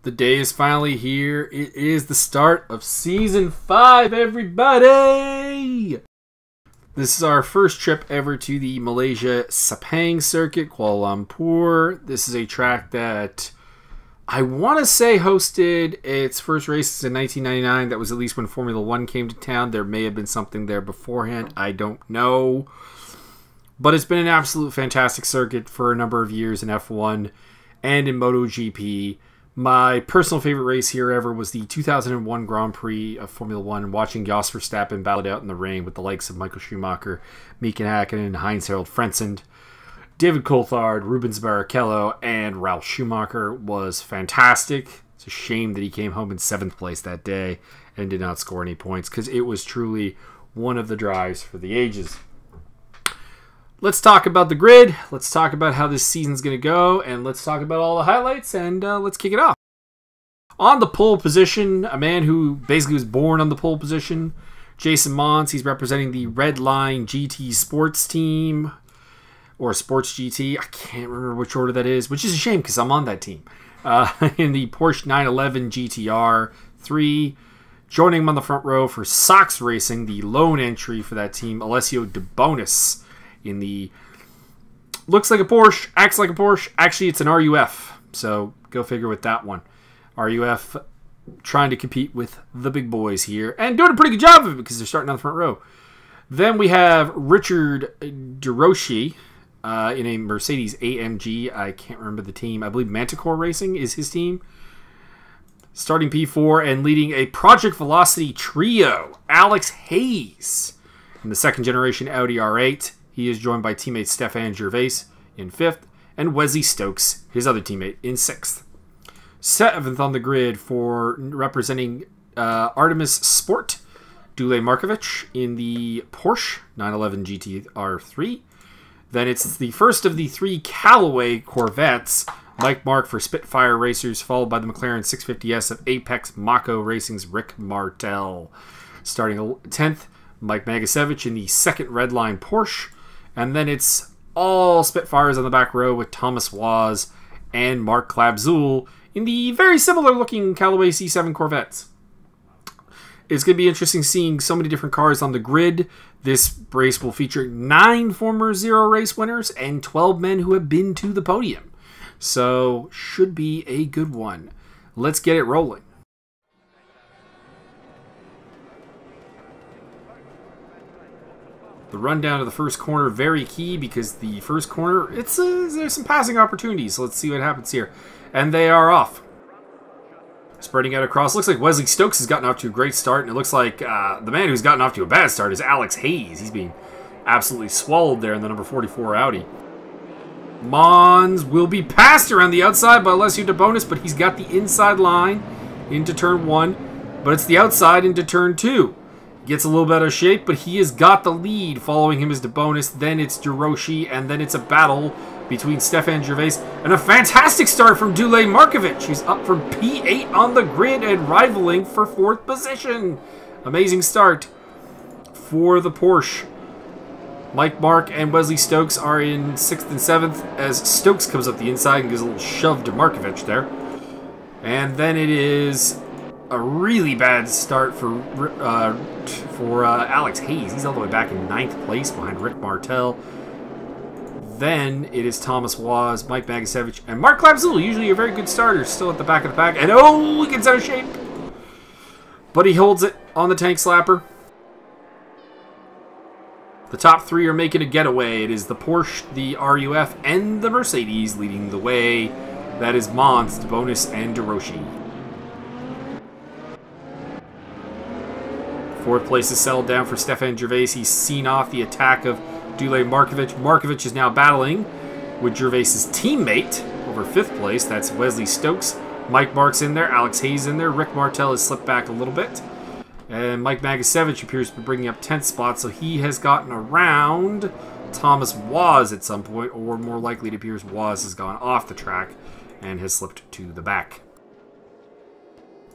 The day is finally here. It is the start of Season 5, everybody! This is our first trip ever to the Malaysia Sepang Circuit, Kuala Lumpur. This is a track that I want to say hosted its first races in 1999. That was at least when Formula 1 came to town. There may have been something there beforehand. I don't know. But it's been an absolute fantastic circuit for a number of years in F1 and in MotoGP. My personal favorite race here ever was the 2001 Grand Prix of Formula 1, watching Jos Verstappen battle it out in the rain with the likes of Michael Schumacher, Mika Häkkinen, Heinz-Harald Frentzen, David Coulthard, Rubens Barrichello, and Ralf Schumacher was fantastic. It's a shame that he came home in 7th place that day and did not score any points, because it was truly one of the drives for the ages. Let's talk about the grid, let's talk about how this season's going to go, and let's talk about all the highlights, and let's kick it off. On the pole position, a man who basically was born on the pole position, Jason Mons. He's representing the Red Line GT Sports team, or Sports GT. I can't remember which order that is, which is a shame because I'm on that team. In the Porsche 911 GTR 3. Joining him on the front row for Sox Racing, the lone entry for that team, Alessio De Bonis. In the looks like a Porsche, acts like a Porsche. Actually, it's an RUF, so go figure with that one. RUF trying to compete with the big boys here and doing a pretty good job of it because they're starting on the front row. Then we have Richard DeRoshi in a Mercedes AMG. I can't remember the team. I believe Manticore Racing is his team. Starting P4 and leading a Project Velocity trio, Alex Hayes in the second generation Audi R8. He is joined by teammate Stefan Gervais in 5th, and Wesley Stokes, his other teammate, in 6th. 7th on the grid for representing Artemis Sport, Dule Markovic in the Porsche 911 GTR3. Then it's the first of the 3 Callaway Corvettes, Mike Mark for Spitfire Racers, followed by the McLaren 650S of Apex Mako Racing's Rick Martel. Starting 10th, Mike Magasevich in the second Redline Porsche. And then it's all Spitfires on the back row with Thomas Waz and Mark Klabzul in the very similar looking Callaway C7 Corvettes. It's going to be interesting seeing so many different cars on the grid. This race will feature 9 former Zero race winners and 12 men who have been to the podium. So, should be a good one. Let's get it rolling. The rundown of the first corner, very key, because the first corner, there's some passing opportunities. So let's see what happens here. And they are off. Spreading out across. Looks like Wesley Stokes has gotten off to a great start. And it looks like the man who's gotten off to a bad start is Alex Hayes. He's being absolutely swallowed there in the number 44 Audi. Mons will be passed around the outside by Alessio De Bonis, but he's got the inside line into turn 1. But it's the outside into turn 2. Gets a little bit out of shape, but he has got the lead. Following him is De Bonis, then it's DeRoshi, and then it's a battle between Stefan Gervais. And a fantastic start from Dule Markovic. He's up from P8 on the grid and rivaling for 4th position. Amazing start for the Porsche. Mike Mark and Wesley Stokes are in 6th and 7th as Stokes comes up the inside and gives a little shove to Markovic there. And then it is a really bad start for Alex Hayes. He's all the way back in 9th place behind Rick Martel. Then it is Thomas Waz, Mike Magasevich, and Mark Klabzul, usually a very good starter, still at the back of the pack. And oh, he gets out of shape. But he holds it on the tank slapper. The top 3 are making a getaway. It is the Porsche, the RUF, and the Mercedes leading the way. That is Mons, De Bonis, and DeRoshi. 4th place is settled down for Stefan Gervais. He's seen off the attack of Dule Markovic. Markovic is now battling with Gervais' teammate over 5th place. That's Wesley Stokes. Mike Mark's in there. Alex Hayes in there. Rick Martel has slipped back a little bit. And Mike Magasevich appears to be bringing up 10th spot, so he has gotten around Thomas Waz at some point, or more likely it appears Waz has gone off the track and has slipped to the back.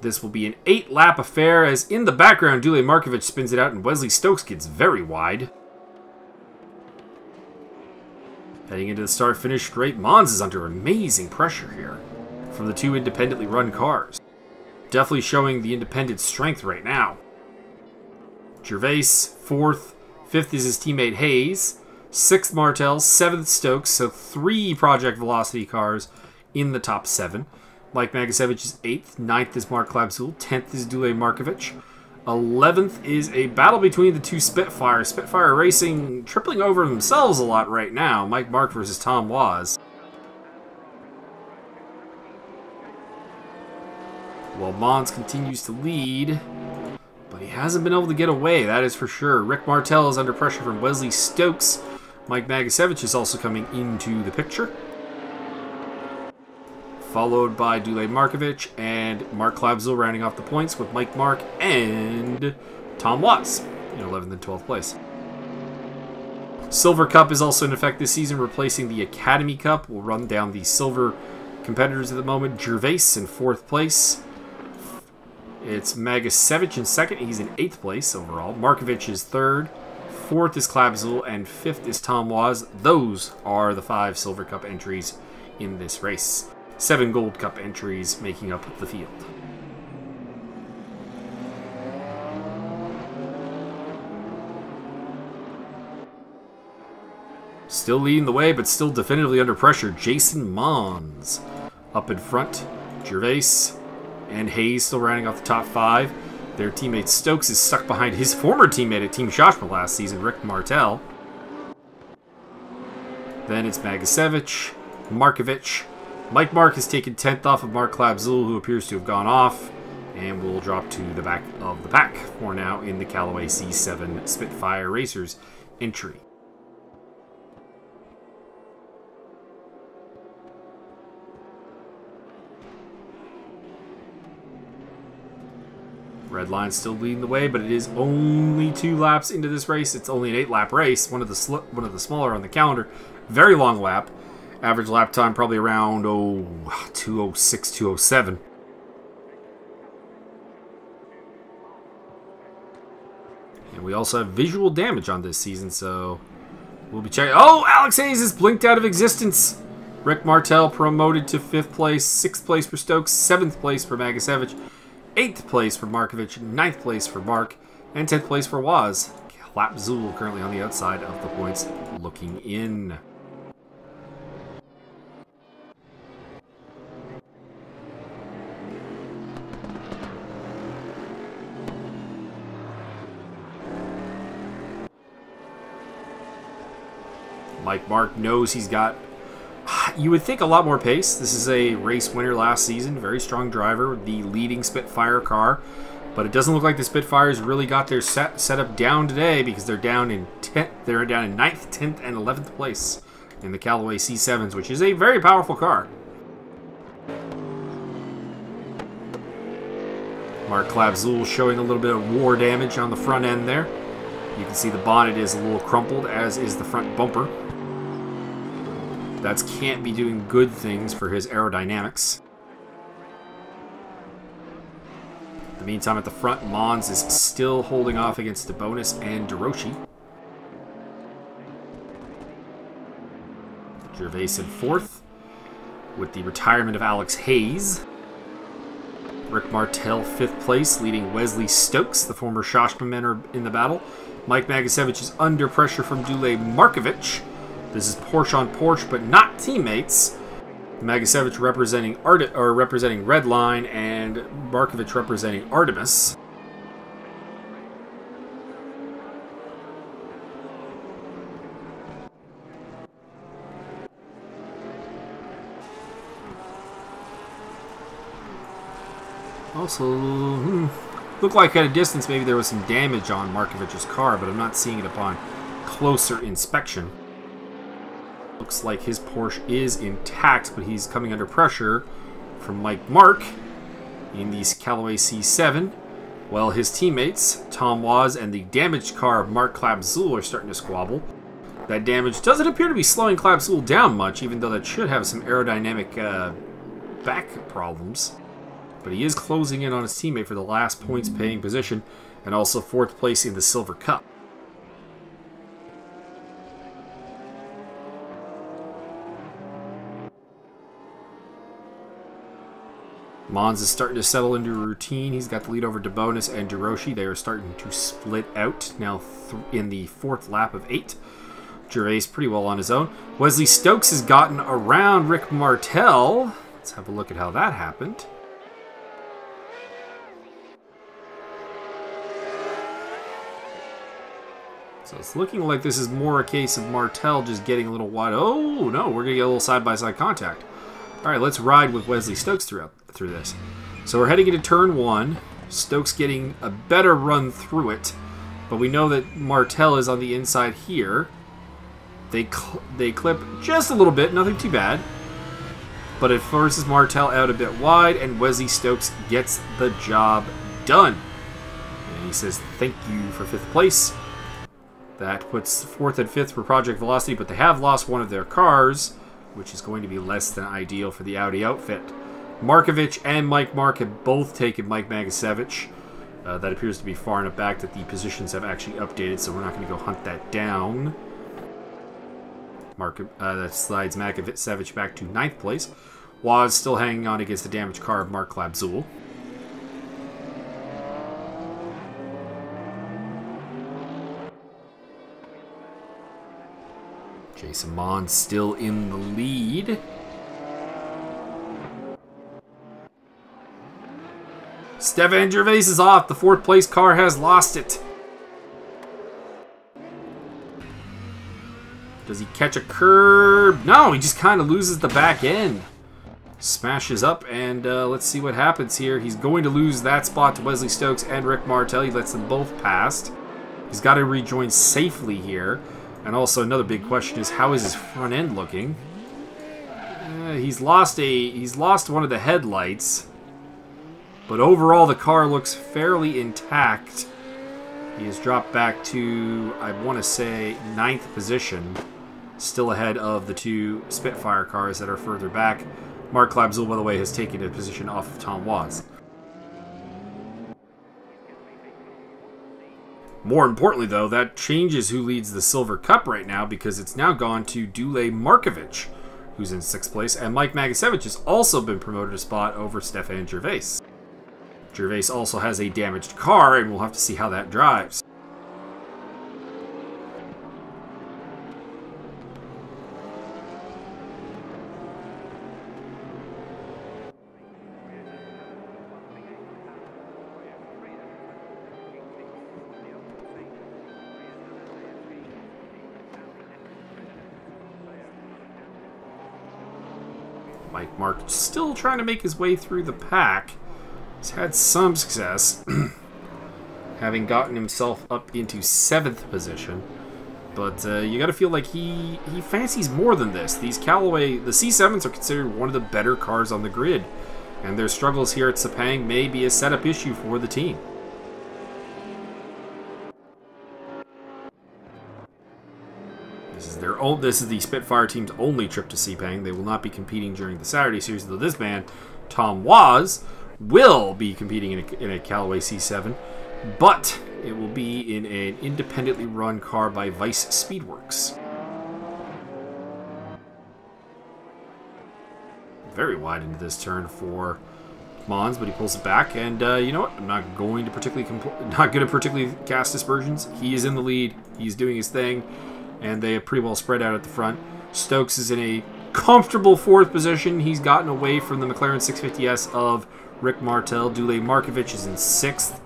This will be an 8-lap affair, as in the background, Dule Markovic spins it out and Wesley Stokes gets very wide. Heading into the start-finish straight, Mons is under amazing pressure here. from the two independently run cars. Definitely showing the independent strength right now. Gervais, 4th. 5th is his teammate Hayes. 6th Martel, 7th Stokes, so 3 Project Velocity cars in the top 7. Mike Magasevich is 8th. 9th is Mark Klabzul. 10th is Dule Markovic. 11th is a battle between the two Spitfires. Spitfire Racing tripling over themselves a lot right now. Mike Mark versus Tom Waz. Well, Mons continues to lead, but he hasn't been able to get away, that is for sure. Rick Martel is under pressure from Wesley Stokes. Mike Magasevich is also coming into the picture, followed by Dule Markovic and Mark Klabzul rounding off the points with Mike Mark and Tom Watts in 11th and 12th place. Silver Cup is also in effect this season, replacing the Academy Cup. We'll run down the silver competitors at the moment. Gervais in 4th place. It's Magasevich in 2nd. He's in 8th place overall. Markovic is 3rd. 4th is Klabzul, and 5th is Tom Waz. Those are the 5 Silver Cup entries in this race. 7 Gold Cup entries making up the field. Still leading the way, but still definitively under pressure. Jason Mons up in front. Gervais and Hayes still rounding off the top 5. Their teammate Stokes is stuck behind his former teammate at Team Shashma last season, Rick Martel. Then it's Magasevich, Markovic. Mike Mark has taken 10th off of Mark Klabzul, who appears to have gone off, and will drop to the back of the pack for now in the Callaway C7 Spitfire Racers entry. Red Line still leading the way, but it is only 2 laps into this race. It's only an 8-lap race, one of the smaller on the calendar. Very long lap. Average lap time probably around 2:06, 2:07. And we also have visual damage on this season, so we'll be checking. Oh, Alex Hayes is blinked out of existence. Rick Martel promoted to 5th place, 6th place for Stokes, 7th place for Magasevich, 8th place for Markovic, 9th place for Mark, and 10th place for Waz. Klabzul currently on the outside of the points, looking in. Mike Mark knows he's got, you would think, a lot more pace. This is a race winner last season, very strong driver, the leading Spitfire car. But it doesn't look like the Spitfires really got their setup down today, because they're down in 9th, 10th, and 11th place in the Callaway C7s, which is a very powerful car. Mark Klabzul showing a little bit of war damage on the front end there. You can see the bonnet is a little crumpled, as is the front bumper. That can't be doing good things for his aerodynamics. In the meantime, at the front, Mons is still holding off against DeBonis and DeRoshi. Gervais in 4th, with the retirement of Alex Hayes. Rick Martel 5th place, leading Wesley Stokes, the former Shashma men, in the battle. Mike Magasevich is under pressure from Dule Markovic. This is Porsche on Porsche, but not teammates. Magasevich representing Red Line, and Markovic representing Artemis. Also, looked like at a distance maybe there was some damage on Markovic's car, but I'm not seeing it upon closer inspection. Looks like his Porsche is intact, but he's coming under pressure from Mike Mark in the Callaway C7. Well, his teammates, Tom Waz and the damaged car of Mark Klabzul, are starting to squabble. That damage doesn't appear to be slowing Klabzul down much, even though that should have some aerodynamic back problems. But he is closing in on his teammate for the last points-paying position, and also 4th place in the Silver Cup. Mons is starting to settle into a routine. He's got the lead over DeBonis and Hiroshi. They are starting to split out now in the 4th lap of 8. Gervais pretty well on his own. Wesley Stokes has gotten around Rick Martel. Let's have a look at how that happened. So it's looking like this is more a case of Martel just getting a little wide. Oh, no, we're going to get a little side-by-side contact. All right, let's ride with Wesley Stokes through this. So we're heading into turn 1. Stokes getting a better run through it. But we know that Martel is on the inside here. They clip just a little bit, nothing too bad. But it forces Martel out a bit wide, and Wesley Stokes gets the job done. And he says, thank you for 5th place. That puts 4th and 5th for Project Velocity, but they have lost one of their cars, which is going to be less than ideal for the Audi outfit. Markovic and Mike Mark have both taken Mike Magasevich. That appears to be far enough back that the positions have actually updated, so we're not going to go hunt that down. That slides Magasevich back to 9th place. Waz still hanging on against the damaged car of Mark Labzul. Jason Mons still in the lead. Stefan Gervais is off. The 4th place car has lost it. Does he catch a curb? No, he just kind of loses the back end. Smashes up, and let's see what happens here. He's going to lose that spot to Wesley Stokes and Rick Martel. He lets them both past. He's got to rejoin safely here. And also another big question is, how is his front end looking? He's lost one of the headlights, but overall the car looks fairly intact. He has dropped back to, I want to say, 9th position, still ahead of the 2 Spitfire cars that are further back. Mark Labzul, by the way, has taken a position off of Tom Waz. More importantly, though, that changes who leads the Silver Cup right now, because it's now gone to Dule Markovic, who's in 6th place, and Mike Magasevich has also been promoted a spot over Stefan Gervais. Gervais also has a damaged car, and we'll have to see how that drives. Mike Mark still trying to make his way through the pack. He's had some success, having gotten himself up into 7th position. But you got to feel like he fancies more than this. These Callaway, the C7s are considered one of the better cars on the grid. And their struggles here at Sepang may be a setup issue for the team. This is the Spitfire team's only trip to Sepang. They will not be competing during the Saturday series, though this man, Tom Waz, will be competing in a Callaway C7, but it will be in an independently run car by Vice Speedworks. Very wide into this turn for Mons, but he pulls it back, and you know what? I'm not going to particularly cast aspersions. He is in the lead. He's doing his thing. And they are pretty well spread out at the front. Stokes is in a comfortable 4th position. He's gotten away from the McLaren 650S of Rick Martel. Dule Markovic is in 6th,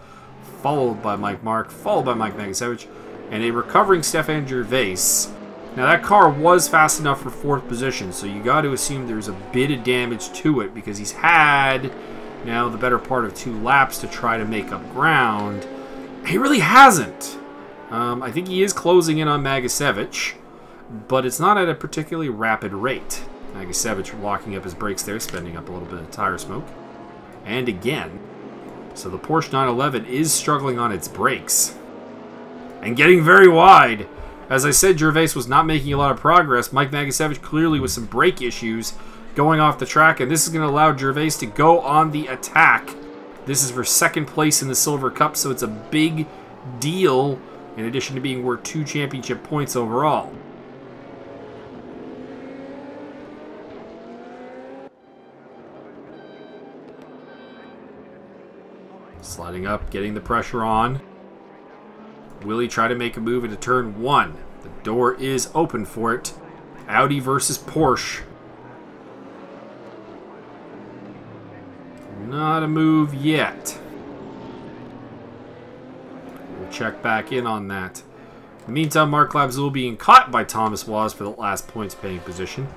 followed by Mike Mark, followed by Mike Magasevich, and a recovering Stefan Gervais. Now that car was fast enough for 4th position, so you got to assume there's a bit of damage to it, because he's had now the better part of 2 laps to try to make up ground. He really hasn't. I think he is closing in on Magasevich, but it's not at a particularly rapid rate. Magasevich locking up his brakes there, spending up a little bit of tire smoke. And again. So the Porsche 911 is struggling on its brakes. And getting very wide. As I said, Gervais was not making a lot of progress. Mike Magasevich clearly with some brake issues going off the track, and this is going to allow Gervais to go on the attack. This is for 2nd place in the Silver Cup, so it's a big deal, in addition to being worth 2 championship points overall. Sliding up, getting the pressure on. Will he try to make a move into turn 1? The door is open for it. Audi versus Porsche. Not a move yet. We'll check back in on that. In the meantime, Mark Labzul being caught by Thomas Waz for the last points paying position.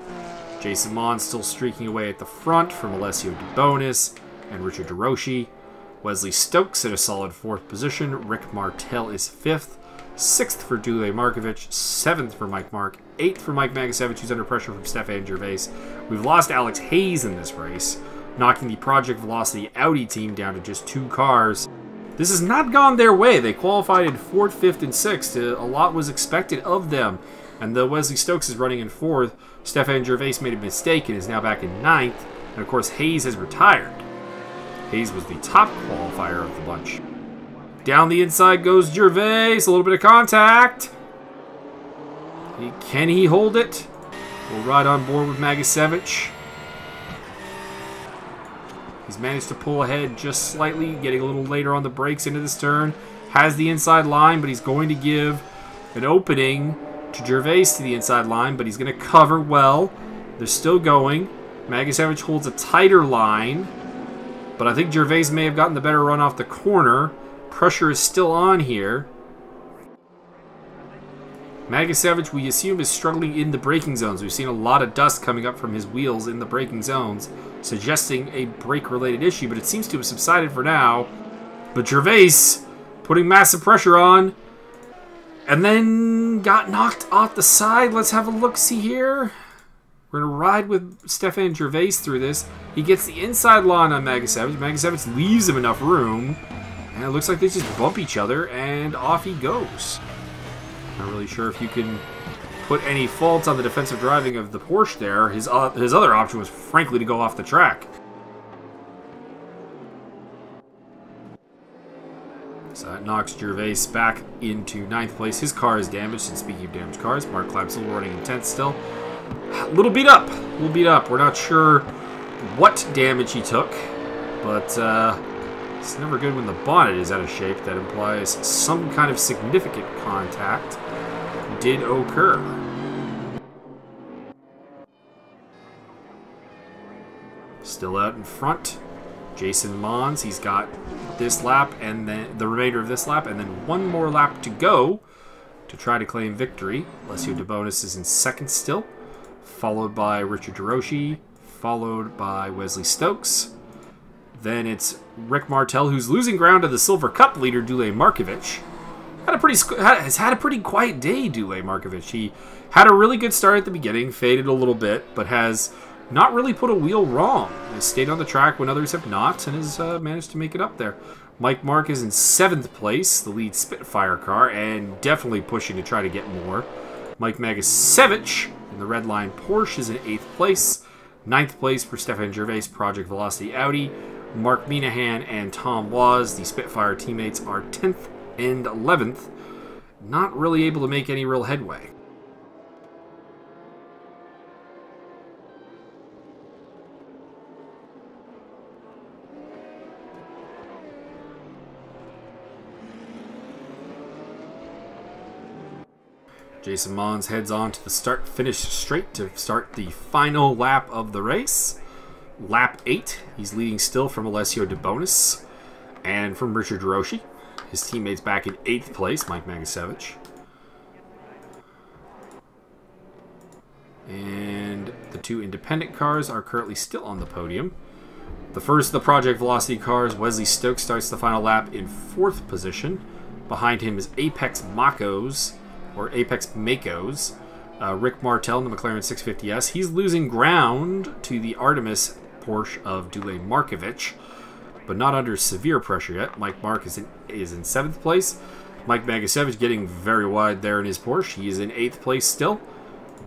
Jason Mon still streaking away at the front from Alessio De Bonis and Richard DeRoshi. Wesley Stokes in a solid 4th position. Rick Martel is 5th. 6th for Dule Markovic. 7th for Mike Mark. 8th for Mike Magasevich, who's under pressure from Stefan Gervais. We've lost Alex Hayes in this race, knocking the Project Velocity Audi team down to just 2 cars. This has not gone their way. They qualified in 4th, 5th, and 6th. A lot was expected of them. And though Wesley Stokes is running in 4th, Stefan Gervais made a mistake and is now back in 9th. And of course, Hayes has retired. Hayes was the top qualifier of the bunch. Down the inside goes Gervais. A little bit of contact. Can he hold it? We'll ride on board with Magasevich. He's managed to pull ahead just slightly, getting a little later on the brakes into this turn. Has the inside line, but he's going to give an opening to Gervais to the inside line, but he's going to cover well. They're still going. Magasevich holds a tighter line, but I think Gervais may have gotten the better run off the corner. Pressure is still on here. Magasevich, we assume, is struggling in the braking zones. We've seen a lot of dust coming up from his wheels in the braking zones, suggesting a brake-related issue, but it seems to have subsided for now. But Gervais putting massive pressure on, and then got knocked off the side. Let's have a look-see here. We're going to ride with Stefan Gervais through this. He gets the inside line on Magasevich. Magasevich leaves him enough room, and it looks like they just bump each other, and off he goes. Not really sure if you can put any fault on the defensive driving of the Porsche there. His other option was, frankly, to go off the track. So that knocks Gervais back into 9th place. His car is damaged, and speaking of damaged cars, Mark Klapsel running in 10th still. A little beat up. We're not sure what damage he took, but it's never good when the bonnet is out of shape. That implies some kind of significant contact did occur. Still out in front, Jason Mons. He's got this lap and then the remainder of this lap, and then one more lap to go to try to claim victory. Alessio De Bonis is in 2nd still, followed by Richard DeRoshi, followed by Wesley Stokes. Then it's Rick Martel, who's losing ground to the Silver Cup leader, Dule Markovic. Has had a pretty quiet day, Dule Markovic. He had a really good start at the beginning, faded a little bit, but has not really put a wheel wrong. Has stayed on the track when others have not, and has managed to make it up there. Mike Mark is in 7th place, the lead Spitfire car, and definitely pushing to try to get more. Mike Magasevich in the red line Porsche is in 8th place. 9th place for Stefan Gervais, Project Velocity Audi. Mark Minahan and Tom Waz, the Spitfire teammates, are 10th and 11th. Not really able to make any real headway. Jason Mons heads on to the start-finish straight to start the final lap of the race. Lap 8, he's leading still from Alessio De Bonis and from Richard DeRoshi. His teammates back in 8th place, Mike Magasevich. And the 2 independent cars are currently still on the podium. The first of the Project Velocity cars, Wesley Stokes, starts the final lap in 4th position. Behind him is Apex Makos, Rick Martel in the McLaren 650S. He's losing ground to the Artemis Porsche of Dule Markovic, but not under severe pressure yet. Mike Mark is in 7th place. Mike Magasevich getting very wide there in his Porsche. He is in 8th place still.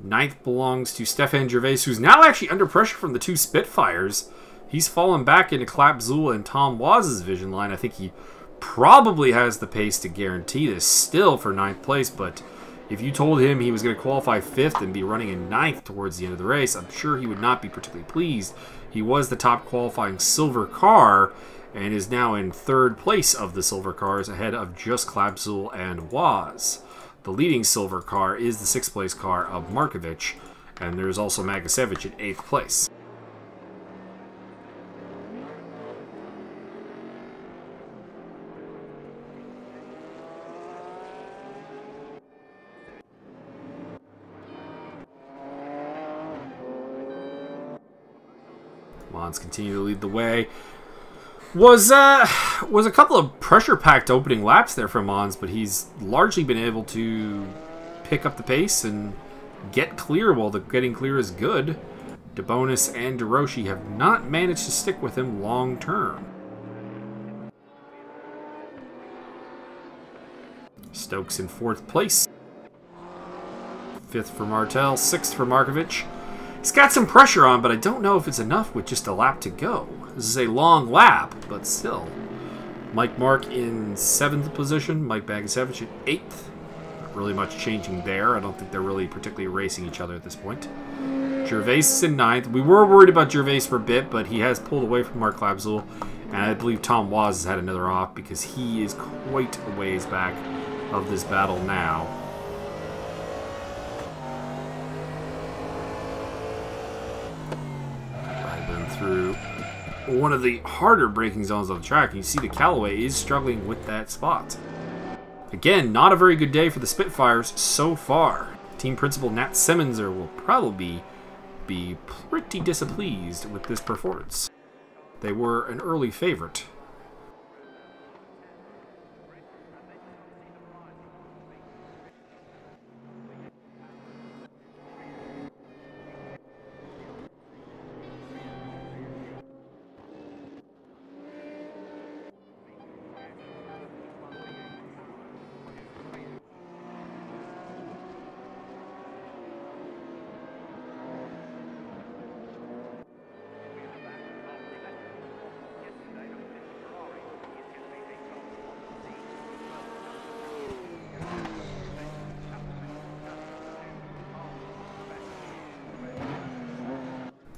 9th belongs to Stefan Gervais, who's now actually under pressure from the 2 Spitfires. He's fallen back into Klapzul and Tom Waz's vision line. I think he probably has the pace to guarantee this still for 9th place, but if you told him he was going to qualify 5th and be running in 9th towards the end of the race, I'm sure he would not be particularly pleased. He was the top qualifying silver car, and is now in third place of the silver cars, ahead of just Klapsul and Waz. The leading silver car is the 6th place car of Markovic, and there's also Magasevich in 8th place. Mons continue to lead the way. Was a couple of pressure-packed opening laps there for Mons, but he's largely been able to pick up the pace and get clear. While the getting clear is good, DeBonis and DeRoshi have not managed to stick with him long term. Stokes in 4th place. 5th for Martel, 6th for Markovic. He's got some pressure on, but I don't know if it's enough with just a lap to go. This is a long lap, but still. Mike Mark in 7th position. Mike Magasevich at 8th. Not really much changing there. I don't think they're really particularly racing each other at this point. Gervais is in 9th. We were worried about Gervais for a bit, but he has pulled away from Mark Klapsul. And I believe Tom Waz has had another off because he is quite a ways back of this battle now. Through one of the harder braking zones on the track, and you see the Callaway is struggling with that spot. Again, not a very good day for the Spitfires so far. Team principal Nat Simonser will probably be pretty displeased with this performance. They were an early favorite.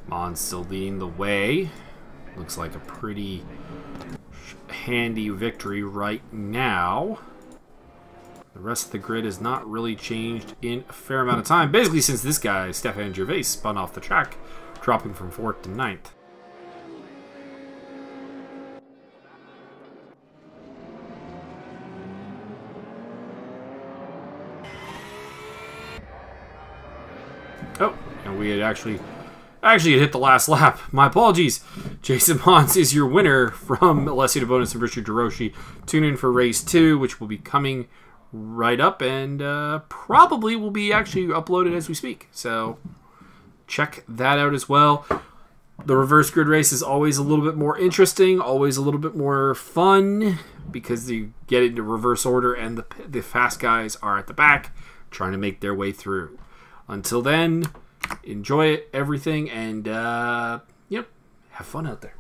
Mons still leading the way. Looks like a pretty handy victory right now. The rest of the grid has not really changed in a fair amount of time. Basically since this guy, Stefan Gervais, spun off the track, dropping from 4th to 9th. Oh, and we had actually it hit the last lap. My apologies. Jason Mons is your winner from Alessio DeBonis and Richard DeRoshi. Tune in for race 2, which will be coming right up and probably will be actually uploaded as we speak. So check that out as well. The reverse grid race is always a little bit more interesting, always a little bit more fun because you get into reverse order and the fast guys are at the back trying to make their way through. Until then, enjoy everything and, have fun out there.